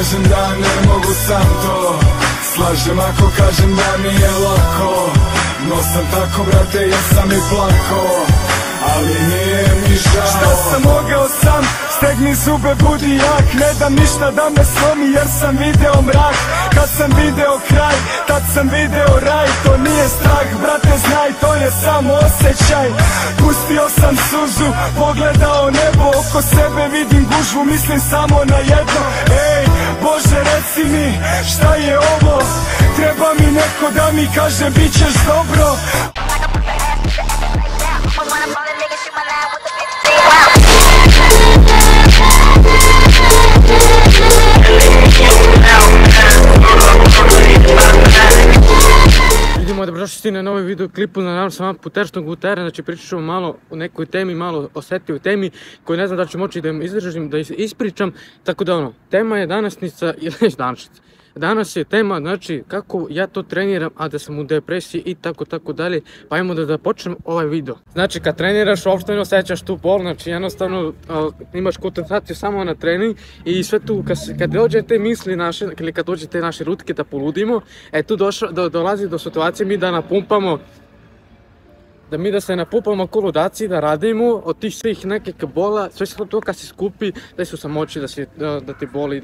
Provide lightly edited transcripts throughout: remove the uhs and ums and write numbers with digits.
kažem da ne mogu sam to, slažem ako kažem da mi je lako. No sam tako brate, jesam i plako, ali nije mi žao. Šta sam mogao sam, stegni zube, budi jak. Ne dam ništa da me slomi jer sam video mrak. Kad sam video kraj, tad sam video raj. To nije strah, brate znaj, to je samo osjećaj. Pustio sam suzu, pogledao nebo. Oko sebe vidim gužvu, mislim samo na jedno. Ej, Bože reci mi, šta je ovo? Treba mi neko da mi kaže bit ćeš dobro. Vidimo, dobrodošli svi na novi video klipu na nam sama puterštog gutera. Znači pričat ćemo malo o nekoj temi, malo osetljivoj temi koju ne znam da ću moći da izdržim, da ispričam. Tako da ono, tema je danasnica, ili današnjica. Danas je tema, znači, kako ja to treniram, a da sam u depresiji i tako dalje. Pa ajmo da počnem ovaj video. Znači, kad treniraš, uopšte ne osjećaš tu bol, znači, jednostavno imaš koncentraciju samo na trening i sve tu, kad dođe te misli naše, ili kad dođe te naše rutke da poludimo, tu dolazi do situacije mi da napumpamo, da se napumpamo ko ludaci, da radimo od tih svih nekih bola, sve to kad se skupi, da su samoći, da te boli,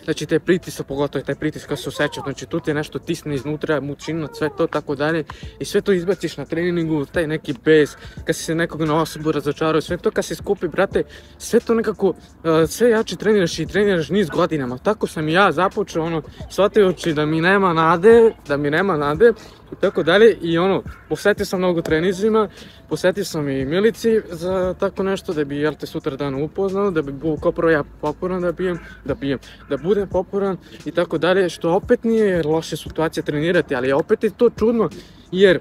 znači te pritisak, pogotovo taj pritisak kad se osjeća, znači tu ti nešto tisne iznutra, mučina, sve to tako dalje i sve to izbaciš na treningu, taj neki bes, kad si se nekog na osobu razočarao, sve to kad se skupi, brate, sve to nekako, sve jače treniraš i treniraš niz godinama, tako sam i ja započeo, ono, shvatajući da mi nema nade, i tako dalje i ono, posvetio sam mnogo trenizima, posvetio sam i Milici za tako nešto da bi jel te sutra dan upoznao, da bi bio kao prvo ja popularan da budem popularan i tako dalje, što opet nije loša situacija trenirati, ali opet je to čudno jer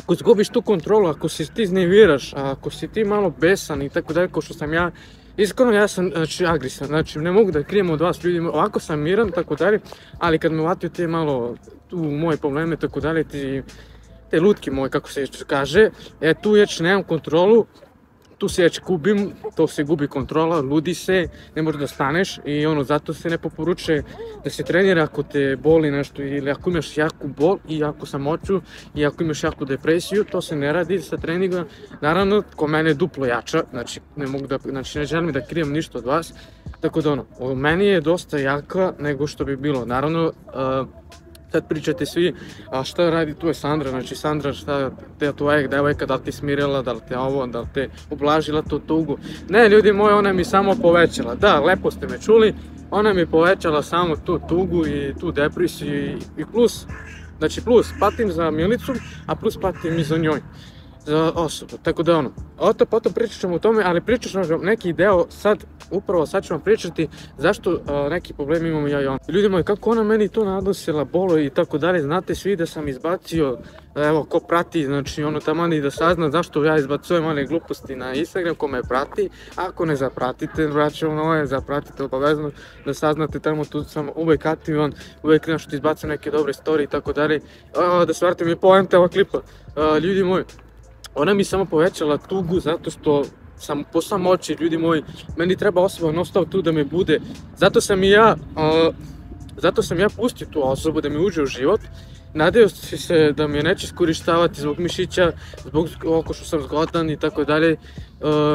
ako izgubiš tu kontrolu, ako se ti iznerviraš, ako si ti malo besan i tako dalje, kao što sam ja, iskreno ja sam agresivan, znači ne mogu da krijem od vas ljudi, ovako sam miran tako dalje, ali kad me uvatio te malo tu moje probleme tako dalje, te lutke moje kako se kaže, tu već nemam kontrolu, tu se već gubim, to se gubi kontrola, ludi se, ne možeš da staneš i ono, zato se ne preporučuje da se trenira ako te boli nešto ili ako imaš jaku bol i jaku samoću i ako imaš jaku depresiju, to se ne radi sa treningom, naravno, ko mene je duplo jača, znači ne želim da krijem ništa od vas, tako da ono, meni je dosta jaka nego što bi bilo, naravno, sad pričate svi, a šta radi tu je Sandra, znači Sandra šta te tvoja devojka, da li ti smirila, da li te ovo, da li te ublažila tu tugu. Ne ljudi moji, ona mi samo povećala, da, lepo ste me čuli, ona mi povećala samo tu tugu i tu depresiju i plus, znači plus patim za Milicu, a plus patim i za njoj. Za osobu, tako da ono, potom pričat ćemo o tome, ali pričat ćemo neki deo sad, upravo sad ću vam pričati zašto neki problem imamo ja i on. Ljudi moji, kako ona meni to nadosila, bolo i tako dalje, znate svi da sam izbacio, evo ko prati, znači ono taman i da sazna zašto ja izbacujem one gluposti na Instagram, ko me prati, ako ne zapratite, vraćamo nove, zapratite obavezno da saznate tamo, tu sam uvek aktivan, uvek nešto izbacim neke dobre storije i tako dalje, da se vratim i poente ovog klipa, ljudi moji. Ona mi samo povećala tugu zato što sam po samoći, ljudi moji, meni treba osoba non stop tu da me bude, zato sam ja pustio tu osobu da mi uđe u život, nadeo se da me neće iskorištavati zbog mišića, zbog oko što sam zgodan i tako dalje,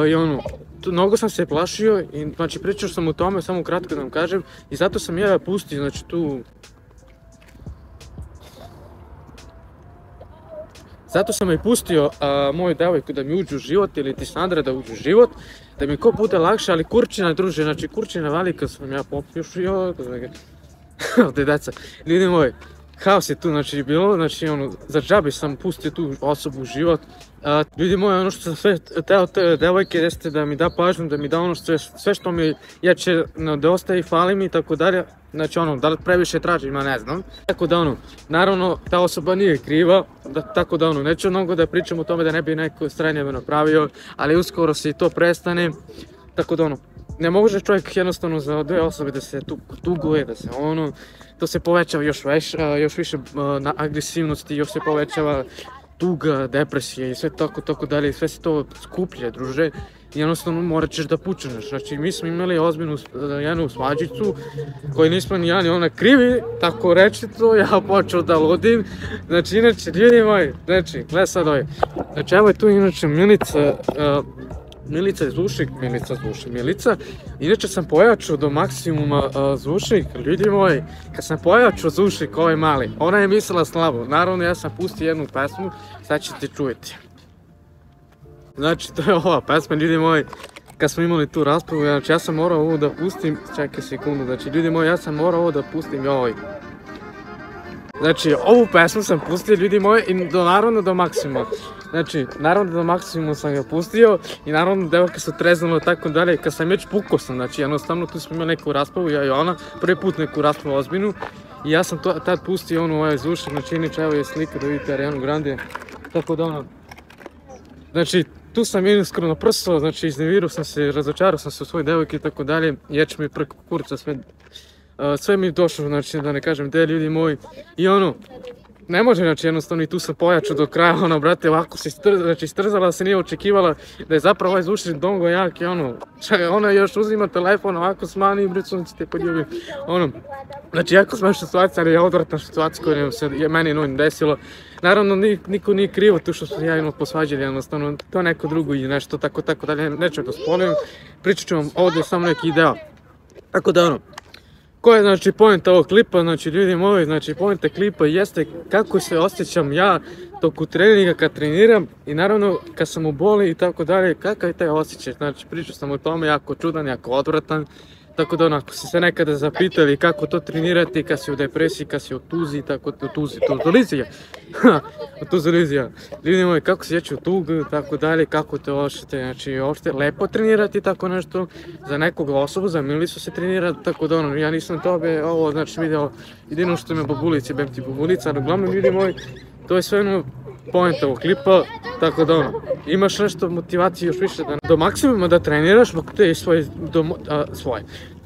i ono, mnogo sam se plašio i znači pričao sam o tome, samo kratko da vam kažem, i zato sam ja pustio, znači tu... Zato sam i pustio moju devojku da mi uđe u život ili ti Sandra da uđe u život, da mi ko bude lakše, ali kurčina druže, znači kurčina velika sam ja popio, ovdje deca, ljudi moji, haos je tu znači bilo, znači ono, za džabe sam pustio tu osobu u život, ljudi moji, ono što sam sve teo te devojke jeste da mi da pažnju, da mi da ono sve što mi jače nedostaje i fali mi i tako dalje, znači ono, da li previše tražim, ja ne znam, tako da ono, naravno ta osoba nije kriva, tako da ono, neću mnogo da pričam o tome da ne bi neko sranje me napravio, ali uskoro se i to prestane, tako da ono, ne može čovjek jednostavno za dve osobe da se tuguje, da se ono, to se povećava još više na agresivnosti, još se povećava tuga, depresija i sve tako dalje, sve se to skuplje, druže. jednostavno morat ćeš da pučneš. Znači mi smo imali ozbiljnu jednu svađicu koju nismo ni ja ni ona krivi, tako reći to, ja počeo da ludim. Znači inače ljudi moji, znači gledaj sad ovaj, znači evo je tu inače Milica je zvučnik, Milica. Inače sam pojačao do maksimuma zvučnik, ljudi moji, kad sam pojačao zvučnik ovaj mali, ona je mislila slabo. Naravno ja sam pustio jednu pesmu, sad ćete čujeti. Znači to je ova pesma, ljudi moji, kad smo imali tu raspravu, znači ja sam morao ovo da pustim, čekaj sekundu, znači ljudi moji, ja sam morao ovo da pustim, joj. Znači ovu pesmu sam pustio, ljudi moji, i naravno do maksimuma. Znači, naravno do maksimuma sam ga pustio i naravno devojke su treznalo tako dalje, kad sam već pukao sam, znači jednostavno tu smo imali neku raspravu, ja i ona, prvi put neku raspravu ozbiljnu i ja sam tad pustio ovaj zvučnik, znači inače evo je slika da vidite Arianu Grande, tako da ono, znači tu sam iskreno prso, znači iznervirao sam se, razočarao sam se u svoje devojke i tako dalje, ječ mi preko kurca sve mi je došlo, znači da ne kažem gdje ljudi moji i ono, ne može, znači jednostavno i tu sam pojačao do kraja, ono brate, ovako se strzala, se nije očekivala da je zapravo ovaj zvučnik dongo jak i ono, ona još uzima telefon, ovako smani i bricu, će te poljubiti, ono, znači jako smešna situacija, ali je odvratna situacija koja se meni desilo. Naravno, niko nije krivo tu što smo ja imao posvađali, jednostavno, to neko drugo i nešto tako dalje, neću da spolim, pričat ću vam ovdje samo neki ideo, tako da ono. Koja je znači poenta ovog klipa, znači ljudi moji, znači poenta klipa jeste kako se osjećam ja toku treninga kad treniram i naravno kad sam u boli i tako dalje, kakav je taj osjećaj, znači pričao sam o tome, jako čudan, jako odvratan, tako da onako ste se nekada zapitali kako to trenirati kad si u depresiji, kad si u tuzi, tako u tuzilizija, ljudi moji, kako se sjeća u tugu, tako dalje, kako te ošete, znači uopšte lepo trenirati tako nešto, za nekog osobu, za Milicu se trenira, tako da ono, ja nisam tobe ovo, znači video, jedino što me babulici, bem ti babulica, ali uglavnom ljudi moji, to je sve ono poenta ovog klipa, tako da ono, imaš nešto motivacije još više do maksimuma da treniraš zbog te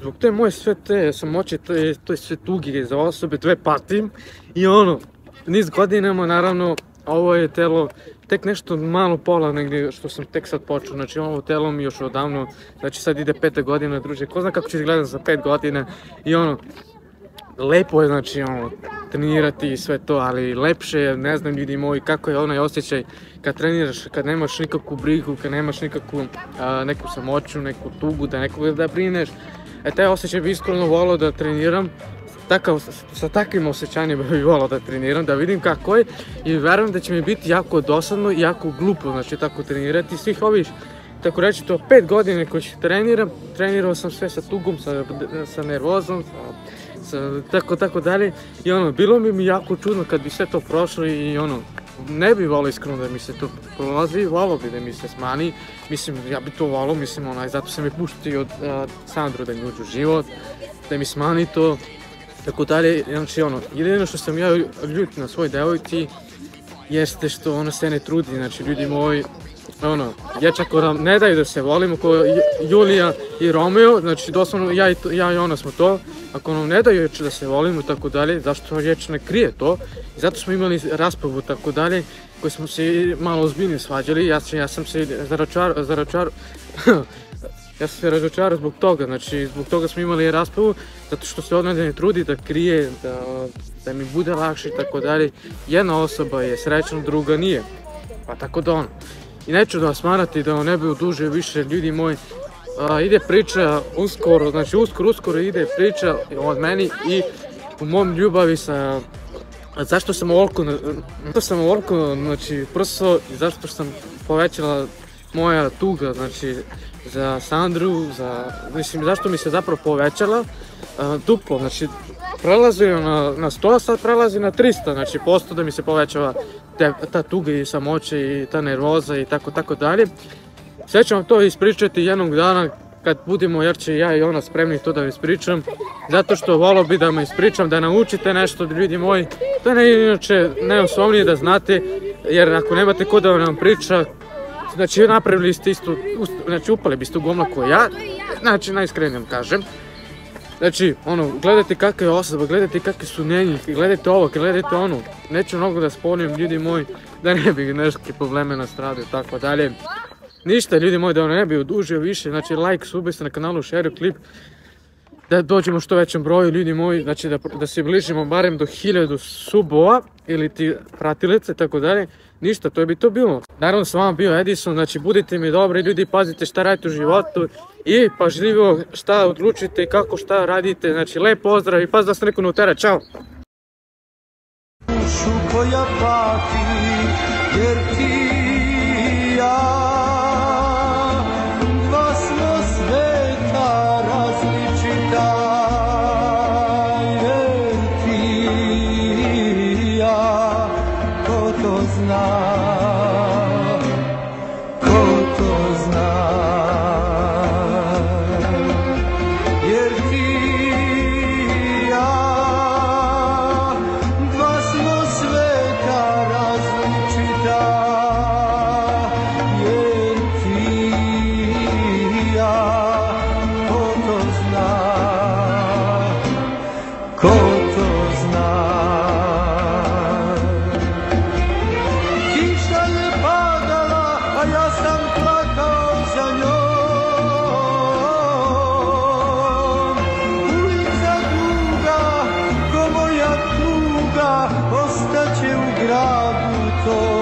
zbog te moje sve te samoće, to je sve tuge za osobe, dve patim i ono, niz godinama naravno, ovo je telo tek nešto malo pola negdje što sam tek sad počeo, znači ovo telo mi još odavno, znači sad ide 5. godina, druže, ko zna kako će izgledati za 5 godina i ono, lepo je znači ono, trenirati i sve to, ali lepše je, ne znam ljudi moji, kako je onaj osjećaj kad treniraš, kad nemaš nikakvu brigu, kad nemaš nikakvu neku samoću, neku tugu, da nekoga da brineš. Taj osjećaj bi iskreno volao da treniram, sa takvim osjećanjima bi volao da treniram, da vidim kako je i verujem da će mi biti jako dosadno i jako glupo, znači tako trenirati svih ovih, tako reći to 5 godina koji treniram, trenirao sam sve sa tugom, sa nervozom, tako dalje i ono, bilo bi mi jako čudno kad bi sve to prošlo i ono, ne bi volio iskreno da mi se to prolazi, volio bi da mi se smani, mislim, ja bi to volio, mislim, zato sam i puštio od Sandru da mi uđe u život, da mi smani to, tako dalje, znači ono, jedino što sam ja ljut na svoj devojci jeste što ona se ne trudi, znači ljudi moji, ono, dječako nam ne daju da se volimo, kao Julija i Romeo, znači doslovno ja i ona smo to, ako nam ne daju da se volimo i tako dalje, zašto dječ ne krije to, i zato smo imali raspravu tako dalje, koji smo se malo ozbiljnije svađali, ja sam se razočarao zbog toga, znači zbog toga smo imali raspravu, zato što se ona ne trudi da krije, da mi bude lakše i tako dalje, jedna osoba je srećna, druga nije, pa tako da ono. I neću da vas marati, da ne bi odužio više, ljudi moji, ide priča uskoro, znači uskoro ide priča od meni i u mom ljubavi sa, zašto sam ovoliko, znači prso i zašto sam povećala moja tuga, znači za Sandru, mislim zašto mi se zapravo povećala duplo, znači prelazio na 100, sad prelazi na 300, znači posto da mi se povećava ta tuga i samoće i ta nervoza i tako dalje. Sve ću vam to ispričati jednog dana kad budemo, jer će ja i ona spremni to da vam ispričam, zato što volio bi da me ispričam, da naučite nešto ljudi moji, to je inače najosnovnije da znate, jer ako nemate ko da vam priča, znači napravili ste isto, znači upali biste u gomla ko ja, znači najiskrenije vam kažem. Znači, ono, gledajte kakva je osoba, gledajte kakve su njenji, gledajte ovo, gledajte ono, neću mnogo da sponim ljudi moji, da ne bi neke probleme nastrade i tako dalje. Ništa ljudi moji, da ne bi odužio više, znači like, subaj se na kanalu, share klip, da dođemo što većem broju ljudi moji, znači da se bližimo barem do 1000 subova ili ti pratilice, tako dalje. Ništa, to bi to bilo. Naravno s vama bio Edison, znači budite mi dobri ljudi, pazite šta radite u životu i pažljivo šta odlučite i kako šta radite, znači lep pozdrav i paz da se neko ne utera, čao! Koja pati, jer ti i ja dva smo sveta različita, jer ti i ja, ko to zna, ko to zna, jer ti i ja ko to zna. Kiša je padala, a ja sam plakao za njom. Ulica duga, ko moja tuga, ostaće u gradu to.